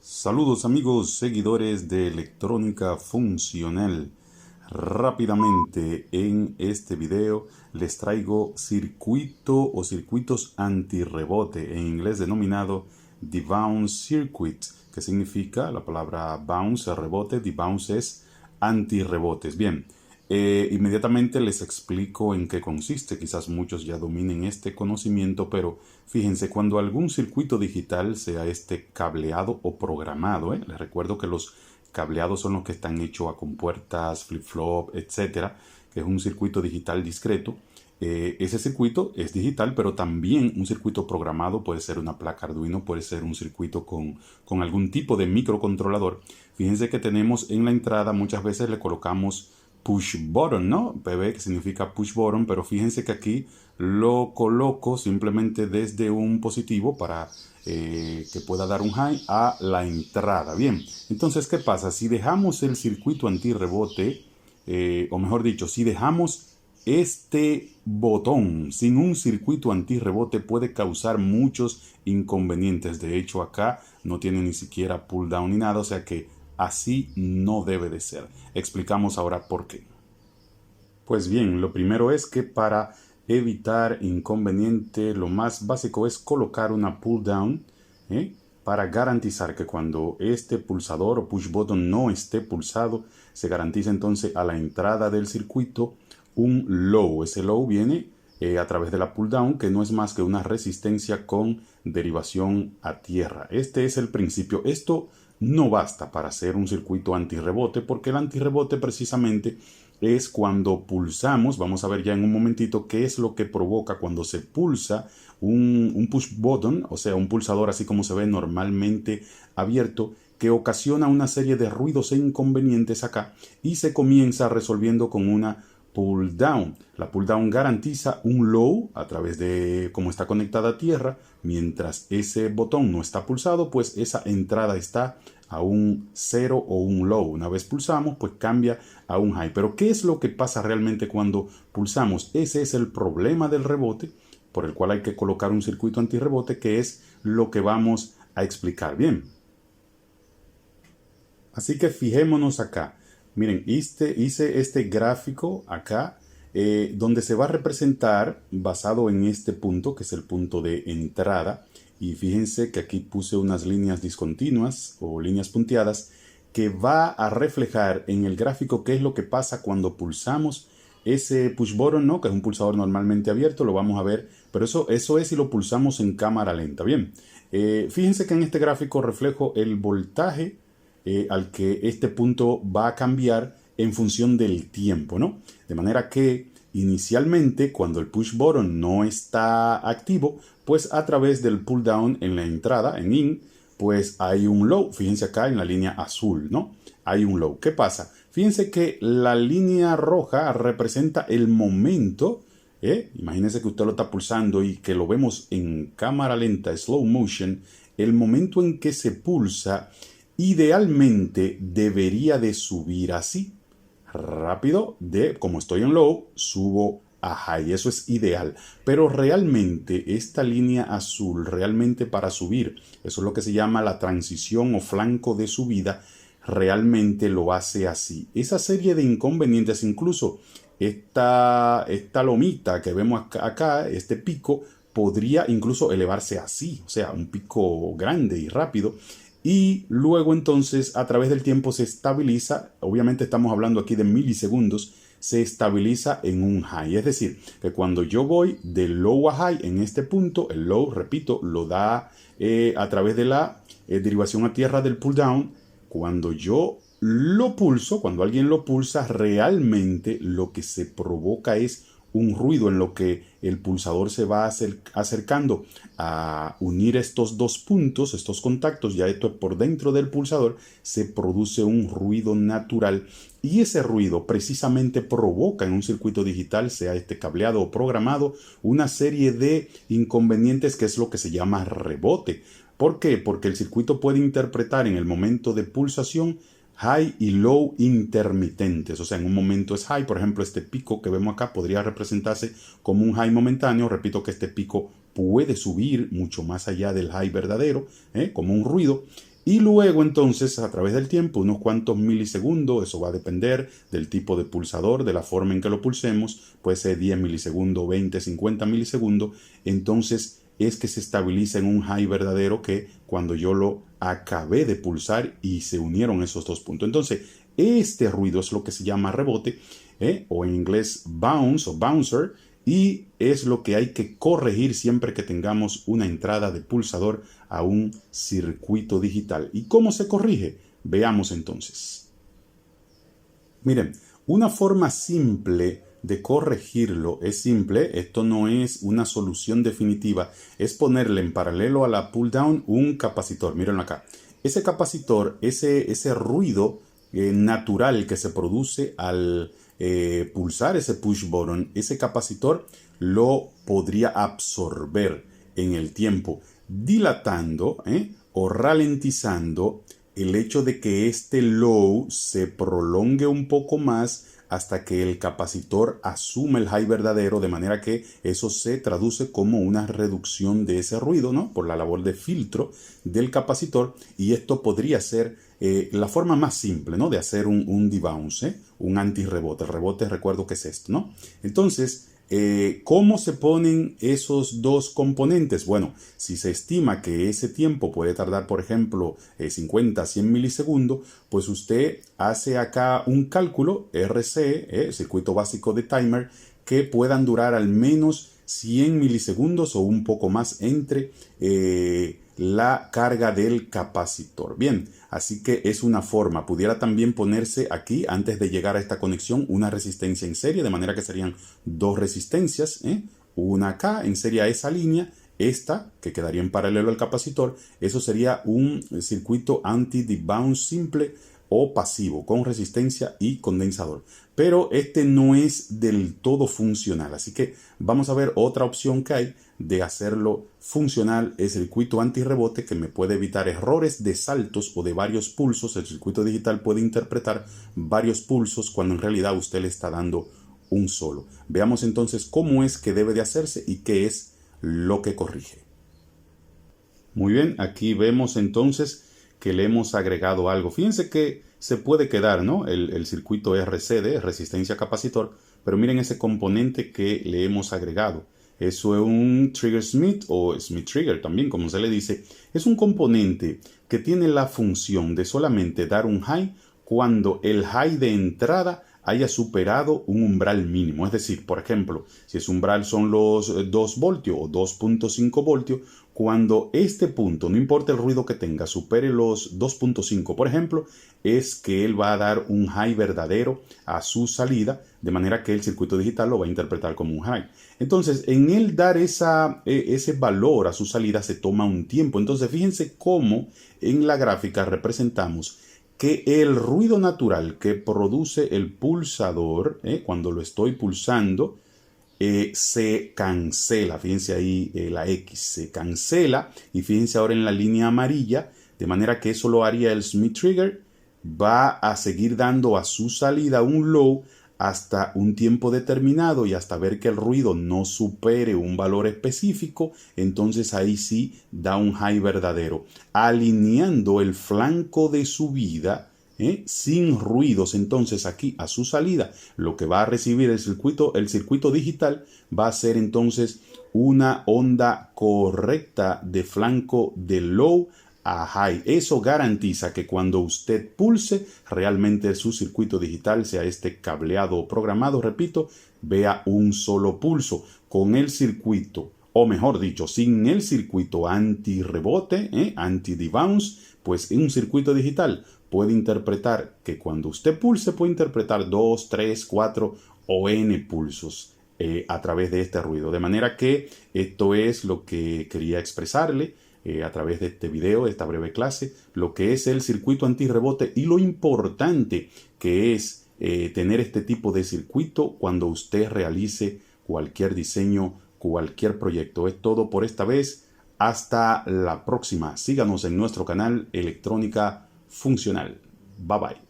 Saludos amigos seguidores de electrónica funcional. Rápidamente en este video les traigo circuito o circuitos antirrebote, en inglés denominado debounce circuit, que significa la palabra bounce, rebote, debounce es antirrebotes. Bien, inmediatamente les explico en qué consiste. Quizás muchos ya dominen este conocimiento, pero fíjense, cuando algún circuito digital, sea este cableado o programado, les recuerdo que los cableados son los que están hechos a compuertas, flip-flop, etcétera, que es un circuito digital discreto. Ese circuito es digital, pero también un circuito programado puede ser una placa Arduino, puede ser un circuito con algún tipo de microcontrolador. Fíjense que tenemos en la entrada, muchas veces le colocamos push button, ¿no? PB, que significa push button, pero fíjense que aquí lo coloco simplemente desde un positivo para que pueda dar un high a la entrada. Bien, entonces, ¿qué pasa? Si dejamos el circuito antirrebote, o mejor dicho, si dejamos este botón sin un circuito antirrebote, puede causar muchos inconvenientes. De hecho, acá no tiene ni siquiera pull down ni nada, o sea que así no debe de ser. Explicamos ahora por qué. Pues bien, lo primero es que para evitar inconveniente, lo más básico es colocar una pull down, para garantizar que cuando este pulsador o push button no esté pulsado, se garantiza entonces a la entrada del circuito un low. Ese low viene a través de la pull down, que no es más que una resistencia con derivación a tierra. Este es el principio. Esto no basta para hacer un circuito antirrebote, porque el antirrebote precisamente es cuando pulsamos. Vamos a ver ya en un momentito qué es lo que provoca cuando se pulsa un push button, o sea, un pulsador así como se ve normalmente abierto, que ocasiona una serie de ruidos e inconvenientes acá y se comienza resolviendo con una pull down. La pull down garantiza un low a través de cómo está conectada a tierra. Mientras ese botón no está pulsado, pues esa entrada está a un 0 o un low. Una vez pulsamos, pues cambia a un high. Pero ¿qué es lo que pasa realmente cuando pulsamos? Ese es el problema del rebote, por el cual hay que colocar un circuito antirrebote, que es lo que vamos a explicar. Bien. Así que fijémonos acá. Miren, hice este gráfico acá, donde se va a representar basado en este punto, que es el punto de entrada. Y fíjense que aquí puse unas líneas discontinuas o líneas punteadas que va a reflejar en el gráfico qué es lo que pasa cuando pulsamos ese push button, ¿no? Que es un pulsador normalmente abierto, lo vamos a ver, pero eso es si lo pulsamos en cámara lenta. Bien, fíjense que en este gráfico reflejo el voltaje al que este punto va a cambiar en función del tiempo, ¿no? De manera que inicialmente, cuando el push button no está activo, pues a través del pull down en la entrada, en in, pues hay un low. Fíjense acá en la línea azul, ¿no? Hay un low. ¿Qué pasa? Fíjense que la línea roja representa el momento. Imagínense que usted lo está pulsando y que lo vemos en cámara lenta, slow motion. El momento en que se pulsa, idealmente debería de subir así. Rápido, como estoy en low, subo a high. Eso es ideal. Pero realmente esta línea azul, realmente para subir, eso es lo que se llama la transición o flanco de subida, realmente lo hace así. Esa serie de inconvenientes, incluso esta lomita que vemos acá, este pico, podría incluso elevarse así, o sea, un pico grande y rápido. Y luego entonces a través del tiempo se estabiliza. Obviamente estamos hablando aquí de milisegundos. Se estabiliza en un high, es decir, que cuando yo voy de low a high en este punto, el low, repito, lo da a través de la derivación a tierra del pull down. Cuando yo lo pulso, cuando alguien lo pulsa, realmente lo que se provoca es un ruido en lo que el pulsador se va acercando a unir estos dos puntos, estos contactos, ya esto es por dentro del pulsador, se produce un ruido natural y ese ruido precisamente provoca en un circuito digital, sea este cableado o programado, una serie de inconvenientes que es lo que se llama rebote. ¿Por qué? Porque el circuito puede interpretar en el momento de pulsación high y low intermitentes. O sea, en un momento es high, por ejemplo, este pico que vemos acá podría representarse como un high momentáneo. Repito que este pico puede subir mucho más allá del high verdadero, como un ruido. Y luego entonces a través del tiempo, unos cuantos milisegundos, eso va a depender del tipo de pulsador, de la forma en que lo pulsemos, puede ser 10 milisegundos, 20, 50 milisegundos, entonces es que se estabiliza en un high verdadero que cuando yo lo acabé de pulsar y se unieron esos dos puntos. Entonces este ruido es lo que se llama rebote, o en inglés bounce o bouncer, y es lo que hay que corregir siempre que tengamos una entrada de pulsador a un circuito digital. ¿Y cómo se corrige? Veamos entonces. Miren, una forma simple de corregirlo es simple, esto no es una solución definitiva, es ponerle en paralelo a la pull down un capacitor. Mírenlo acá. Ese capacitor, ese ruido natural que se produce al pulsar ese push button, ese capacitor lo podría absorber en el tiempo, dilatando o ralentizando el hecho de que este low se prolongue un poco más hasta que el capacitor asume el high verdadero, de manera que eso se traduce como una reducción de ese ruido, ¿no? Por la labor de filtro del capacitor, y esto podría ser la forma más simple, ¿no? De hacer un debounce, un antirrebote. El rebote, recuerdo que es esto, ¿no? Entonces, ¿cómo se ponen esos dos componentes? Bueno, si se estima que ese tiempo puede tardar, por ejemplo, 50 a 100 milisegundos, pues usted hace acá un cálculo RC, circuito básico de timer, que puedan durar al menos 100 milisegundos o un poco más entre la carga del capacitor. Bien, así que es una forma. Pudiera también ponerse aquí, antes de llegar a esta conexión, una resistencia en serie, de manera que serían dos resistencias, una acá en serie a esa línea, esta que quedaría en paralelo al capacitor. Eso sería un circuito anti-debounce simple o pasivo, con resistencia y condensador. Pero este no es del todo funcional, así que vamos a ver otra opción que hay de hacerlo funcional, es el circuito antirrebote, que me puede evitar errores de saltos o de varios pulsos. El circuito digital puede interpretar varios pulsos cuando en realidad usted le está dando un solo. Veamos entonces cómo es que debe de hacerse y qué es lo que corrige. Muy bien, aquí vemos entonces que le hemos agregado algo. Fíjense que se puede quedar, ¿no? El circuito RCD, resistencia capacitor, pero miren ese componente que le hemos agregado. Eso es un trigger Smith o Smith trigger también, como se le dice. Es un componente que tiene la función de solamente dar un high cuando el high de entrada haya superado un umbral mínimo. Es decir, por ejemplo, si ese umbral son los 2 voltios o 2.5 voltios, cuando este punto, no importa el ruido que tenga, supere los 2.5, por ejemplo, es que él va a dar un high verdadero a su salida, de manera que el circuito digital lo va a interpretar como un high. Entonces, en él dar ese valor a su salida se toma un tiempo. Entonces, fíjense cómo en la gráfica representamos que el ruido natural que produce el pulsador, cuando lo estoy pulsando, se cancela. Fíjense ahí la X se cancela, y fíjense ahora en la línea amarilla, de manera que eso lo haría el Smith trigger. Va a seguir dando a su salida un low hasta un tiempo determinado, y hasta ver que el ruido no supere un valor específico, entonces ahí sí da un high verdadero, alineando el flanco de subida sin ruidos. Entonces aquí a su salida lo que va a recibir el circuito digital va a ser entonces una onda correcta de flanco de low a high. Eso garantiza que cuando usted pulse, realmente su circuito digital, sea este cableado o programado, repito, vea un solo pulso. Con el circuito, o mejor dicho, sin el circuito anti-rebote, anti-debounce, pues en un circuito digital puede interpretar que cuando usted pulse, puede interpretar 2, 3, 4 o n pulsos a través de este ruido. De manera que esto es lo que quería expresarle a través de este video, de esta breve clase, lo que es el circuito antirrebote y lo importante que es tener este tipo de circuito cuando usted realice cualquier diseño, cualquier proyecto. Es todo por esta vez. Hasta la próxima. Síganos en nuestro canal Electrónica Funcional. Bye bye.